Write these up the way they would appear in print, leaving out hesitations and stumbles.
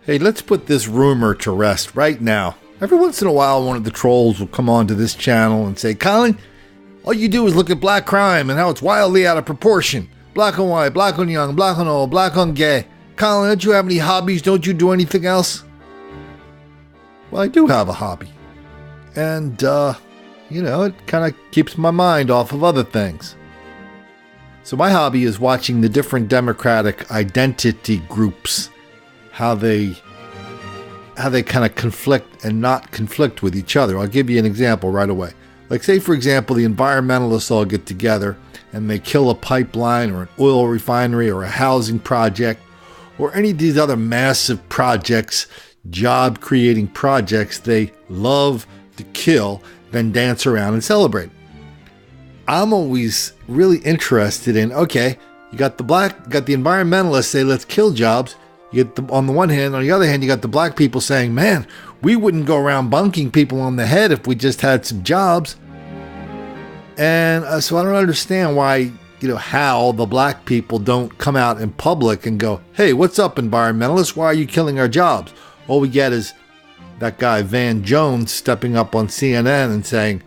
Hey, let's put this rumor to rest right now. Every once in a while, one of the trolls will come onto this channel and say, Colin, all you do is look at black crime and how it's wildly out of proportion. Black on white, black on young, black on old, black on gay. Colin, don't you have any hobbies? Don't you do anything else? Well, I do have a hobby. And, it kind of keeps my mind off of other things. So my hobby is watching the different Democratic identity groups, how they kind of conflict and not conflict with each other. I'll give you an example right away. Like, say, for example, the environmentalists all get together and they kill a pipeline or an oil refinery or a housing project or any of these other massive projects, job-creating projects they love to kill, then dance around and celebrate. I'm always really interested in, okay, you got the environmentalists say, let's kill jobs. You get on the one hand, on the other hand, you got the black people saying, man, we wouldn't go around bunking people on the head if we just had some jobs. And so I don't understand why, how the black people don't come out in public and go, hey, what's up, environmentalists? Why are you killing our jobs? All we get is that guy Van Jones stepping up on CNN and saying,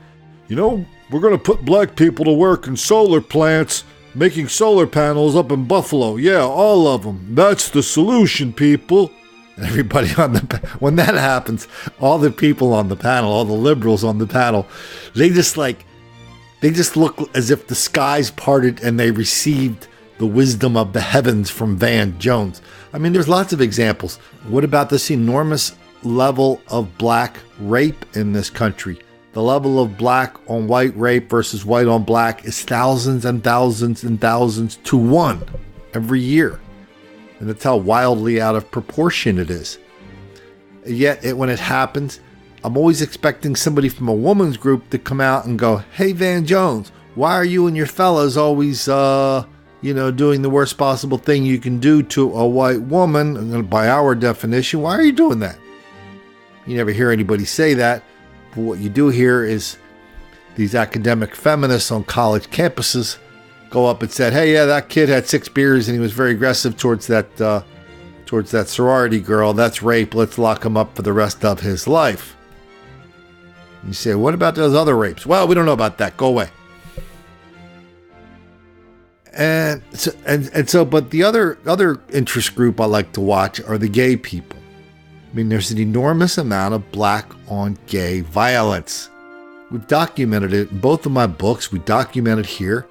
we're going to put black people to work in solar plants, making solar panels up in Buffalo. Yeah, all of them. That's the solution, people. And everybody when that happens, all the people on the panel, all the liberals on the panel, they just look as if the skies parted and they received the wisdom of the heavens from Van Jones. I mean, there's lots of examples. What about this enormous level of black rape in this country? The level of black on white rape versus white on black is thousands and thousands and thousands to one every year. And that's how wildly out of proportion it is. Yet, when it happens, I'm always expecting somebody from a woman's group to come out and go, hey, Van Jones, why are you and your fellas always, doing the worst possible thing you can do to a white woman? By our definition, why are you doing that? You never hear anybody say that. But what you do hear is these academic feminists on college campuses go up and said, hey, yeah, that kid had 6 beers and he was very aggressive towards that sorority girl. That's rape. Let's lock him up for the rest of his life. And you say, what about those other rapes? Well, we don't know about that. Go away. And so, but the other interest group I like to watch are the gay people. I mean, there's an enormous amount of black on gay violence. We've documented it in both of my books. We document it here.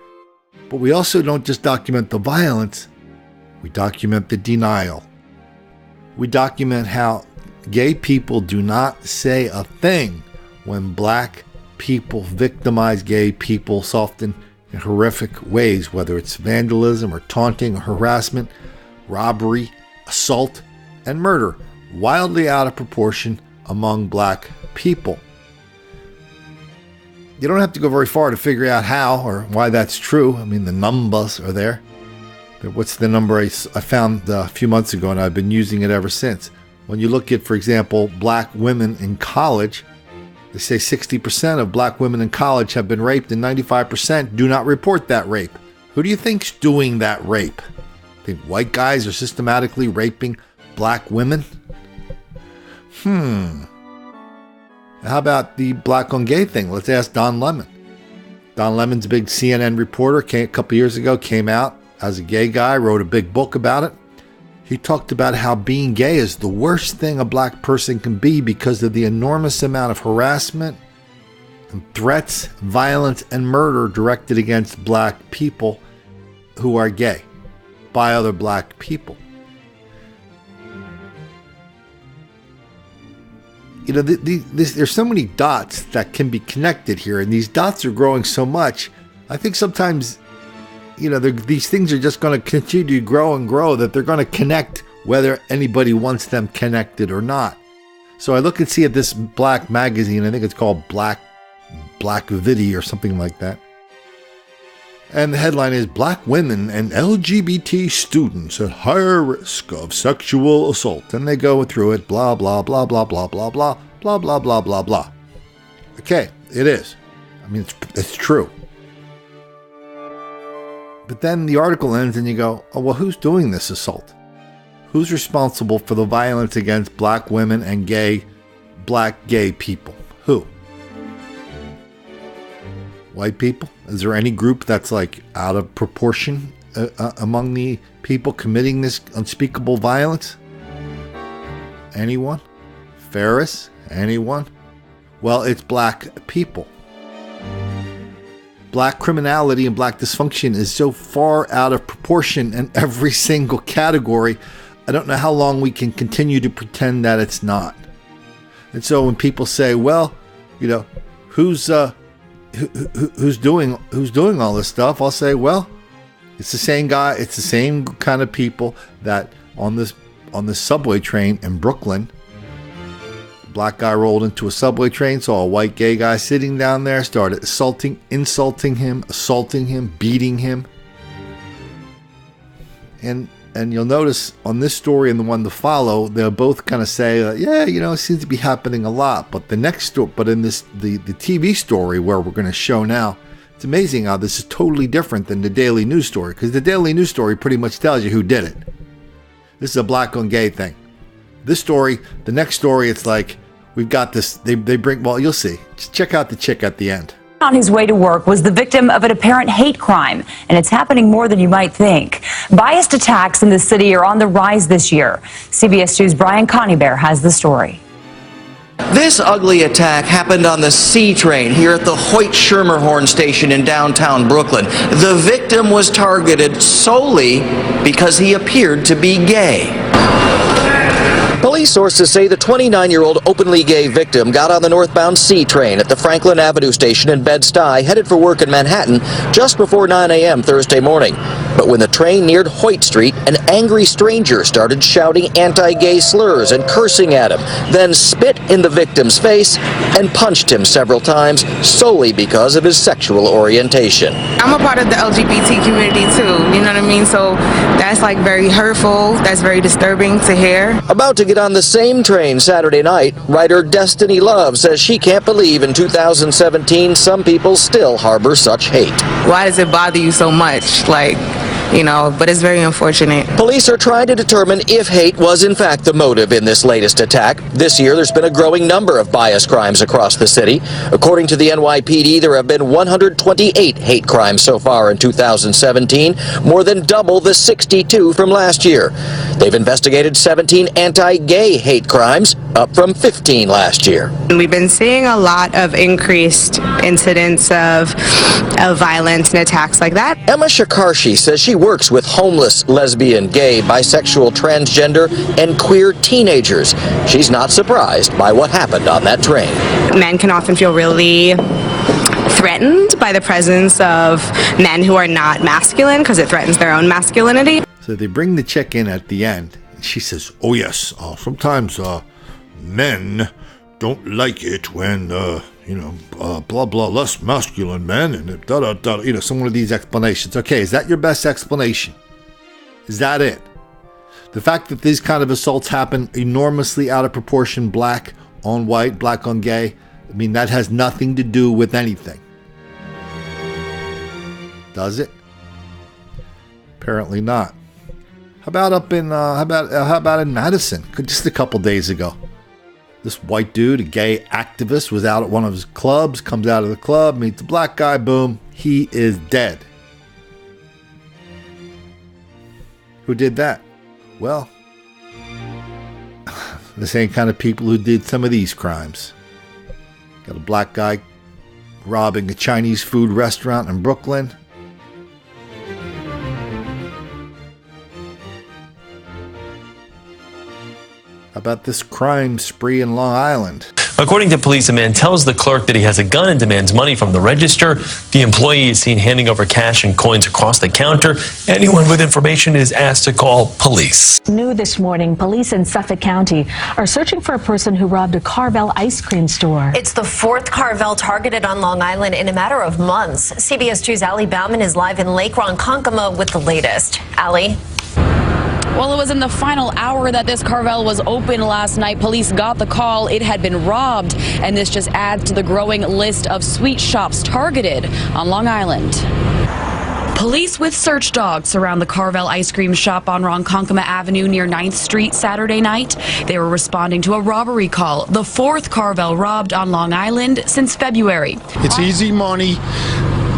But we also don't just document the violence. We document the denial. We document how gay people do not say a thing when black people victimize gay people, often in horrific ways, whether it's vandalism or taunting or harassment, robbery, assault, and murder. Wildly out of proportion among black people. You don't have to go very far to figure out how or why that's true. I mean, the numbers are there. What's the number I found a few months ago, and I've been using it ever since. When you look at, for example, black women in college, they say 60% of black women in college have been raped and 95% do not report that rape. Who do you think's doing that rape? Think white guys are systematically raping black women? How about the black on gay thing? Let's ask Don Lemon. Don Lemon's a big CNN reporter, a couple years ago, came out as a gay guy, wrote a big book about it. He talked about how being gay is the worst thing a black person can be because of the enormous amount of harassment and threats, violence, and murder directed against black people who are gay by other black people. There's so many dots that can be connected here, and these dots are growing so much. I think sometimes, these things are just going to continue to grow and grow, that they're going to connect whether anybody wants them connected or not. So I look and see at this black magazine, I think it's called Black Vidi or something like that. And the headline is Black Women and LGBT Students at Higher Risk of Sexual Assault. And they go through it, blah, blah, blah, blah, blah, blah, blah, blah, blah, blah, blah, blah. Okay, it is. I mean, it's true. But then the article ends and you go, oh, well, who's doing this assault? Who's responsible for the violence against black women and black gay people? Who? White people? Is there any group that's like out of proportion among the people committing this unspeakable violence? Anyone? Ferris? Anyone? Well, it's black people. Black criminality and black dysfunction is so far out of proportion in every single category. I don't know how long we can continue to pretend that it's not. And so when people say, well, you know, who's doing all this stuff, I'll say, well, it's the same guy, it's the same kind of people that on this subway train in Brooklyn, a black guy rolled into a subway train, saw a white gay guy sitting down there, started insulting him, beating him. And you'll notice on this story and the one to follow, they'll both kind of say, yeah, you know, it seems to be happening a lot. But the next story, but in this the TV story where we're going to show now, it's amazing how this is totally different than the Daily News story, because the Daily News story pretty much tells you who did it. This is a black on gay thing. This story, the next story, it's like we've got this. They bring. Well, you'll see. Just check out the chick at the end. On his way to work was the victim of an apparent hate crime, and it's happening more than you might think. Biased attacks in the city are on the rise this year. CBS 2's Brian Cunningham has the story. This ugly attack happened on the C train here at the Hoyt-Schermerhorn station in downtown Brooklyn. The victim was targeted solely because he appeared to be gay. Police sources say the 29-year-old openly gay victim got on the northbound C train at the Franklin Avenue station in Bed-Stuy, headed for work in Manhattan just before 9 a.m. Thursday morning. But when the train neared Hoyt Street, an angry stranger started shouting anti-gay slurs and cursing at him, then spit in the victim's face and punched him several times solely because of his sexual orientation. I'm a part of the LGBT community too, you know what I mean? So that's like very hurtful, that's very disturbing to hear. About to get on the same train Saturday night, writer Destiny Love says she can't believe in 2017 some people still harbor such hate. Why does it bother you so much? Like, you know, but it's very unfortunate. Police are trying to determine if hate was in fact the motive in this latest attack. This year, there's been a growing number of bias crimes across the city. According to the NYPD, there have been 128 hate crimes so far in 2017, more than double the 62 from last year. They've investigated 17 anti-gay hate crimes, up from 15 last year. We've been seeing a lot of increased incidents of violence and attacks like that. Emma Shakarshi says she works with homeless, lesbian, gay, bisexual, transgender, and queer teenagers. She's not surprised by what happened on that train. Men can often feel really threatened by the presence of men who are not masculine because it threatens their own masculinity. So they bring the chick in at the end, and she says, oh yes, sometimes men don't like it when, blah, blah, less masculine men, and da-da-da, some of these explanations. Okay, is that your best explanation? Is that it? The fact that these kind of assaults happen enormously out of proportion, black on white, black on gay, I mean, that has nothing to do with anything. Does it? Apparently not. How about in Madison, just a couple days ago? This white dude, a gay activist, was out at one of his clubs, comes out of the club, meets a black guy, boom, he is dead. Who did that? Well, the same kind of people who did some of these crimes. Got a black guy robbing a Chinese food restaurant in Brooklyn. How about this crime spree in Long Island? According to police, a man tells the clerk that he has a gun and demands money from the register. The employee is seen handing over cash and coins across the counter. Anyone with information is asked to call police. New this morning, police in Suffolk County are searching for a person who robbed a Carvel ice cream store. It's the fourth Carvel targeted on Long Island in a matter of months. CBS 2's Allie Bauman is live in Lake Ronkonkoma with the latest. Allie? Well, it was in the final hour that this Carvel was open last night. Police got the call. It had been robbed, and this just adds to the growing list of sweet shops targeted on Long Island. Police with search dogs surround the Carvel ice cream shop on Ronkonkoma Avenue near 9th Street Saturday night. They were responding to a robbery call, the fourth Carvel robbed on Long Island since February. It's easy money.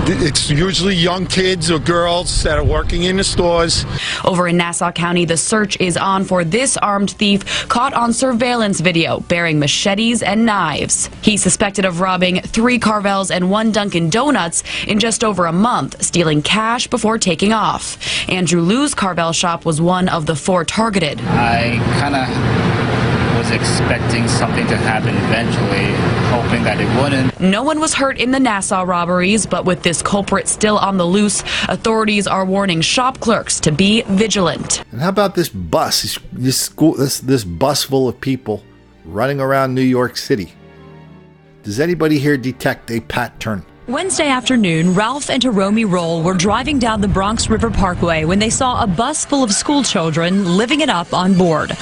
It's usually young kids or girls that are working in the stores. Over in Nassau County, the search is on for this armed thief caught on surveillance video bearing machetes and knives. He's suspected of robbing 3 Carvels and 1 Dunkin' Donuts in just over a month, stealing cash before taking off. Andrew Liu's Carvel shop was one of the 4 targeted. I kind of was expecting something to happen eventually, hoping that it wouldn't. No one was hurt in the Nassau robberies, but with this culprit still on the loose, authorities are warning shop clerks to be vigilant. And how about this bus, this bus full of people running around New York City? Does anybody here detect a pattern? Wednesday afternoon, Ralph and Hiromi Roll were driving down the Bronx River Parkway when they saw a bus full of school children living it up on board.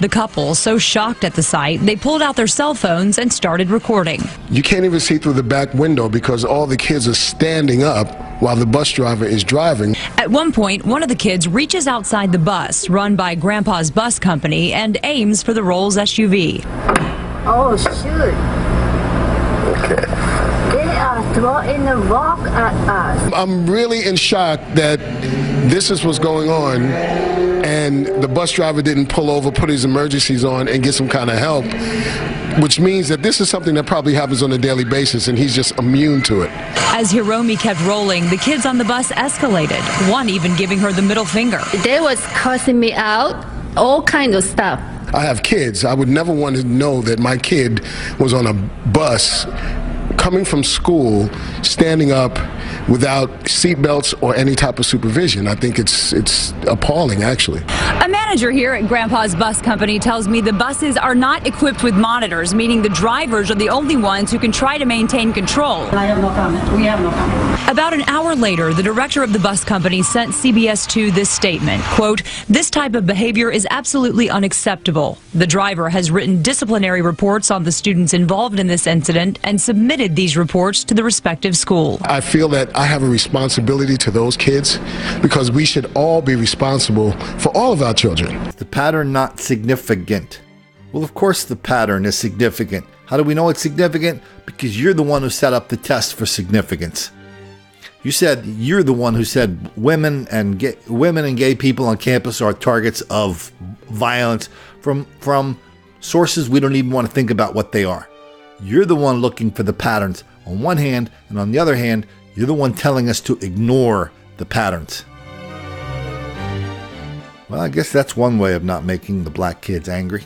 The couple, so shocked at the sight, they pulled out their cell phones and started recording. You can't even see through the back window because all the kids are standing up while the bus driver is driving. At one point, one of the kids reaches outside the bus, run by Grandpa's bus company, and aims for the Rolls SUV. Oh, shoot. Okay. They are throwing a rock at us. I'm really in shock that this is what's going on, and the bus driver didn't pull over, put his emergencies on, and get some kind of help, which means that this is something that probably happens on a daily basis, and he's just immune to it. As Hiromi kept rolling, the kids on the bus escalated, one even giving her the middle finger. They was cussing me out, all kinds of stuff. I have kids. I would never want to know that my kid was on a bus coming from school, standing up without seatbelts or any type of supervision. I think it's appalling, actually. A manager here at Grandpa's bus company tells me the buses are not equipped with monitors, meaning the drivers are the only ones who can try to maintain control. I have no comment. We have no comment. About an hour later, the director of the bus company sent CBS 2 this statement, quote, "This type of behavior is absolutely unacceptable. The driver has written disciplinary reports on the students involved in this incident and submitted these reports to the respective school." I feel that I have a responsibility to those kids because we should all be responsible for all of our children. Is the pattern not significant? Well, of course the pattern is significant. How do we know it's significant? Because you're the one who set up the test for significance. You're the one who said women and gay people on campus are targets of violence from sources we don't even want to think about what they are. You're the one looking for the patterns on one hand, and on the other hand, you're the one telling us to ignore the patterns. Well, I guess that's one way of not making the black kids angry.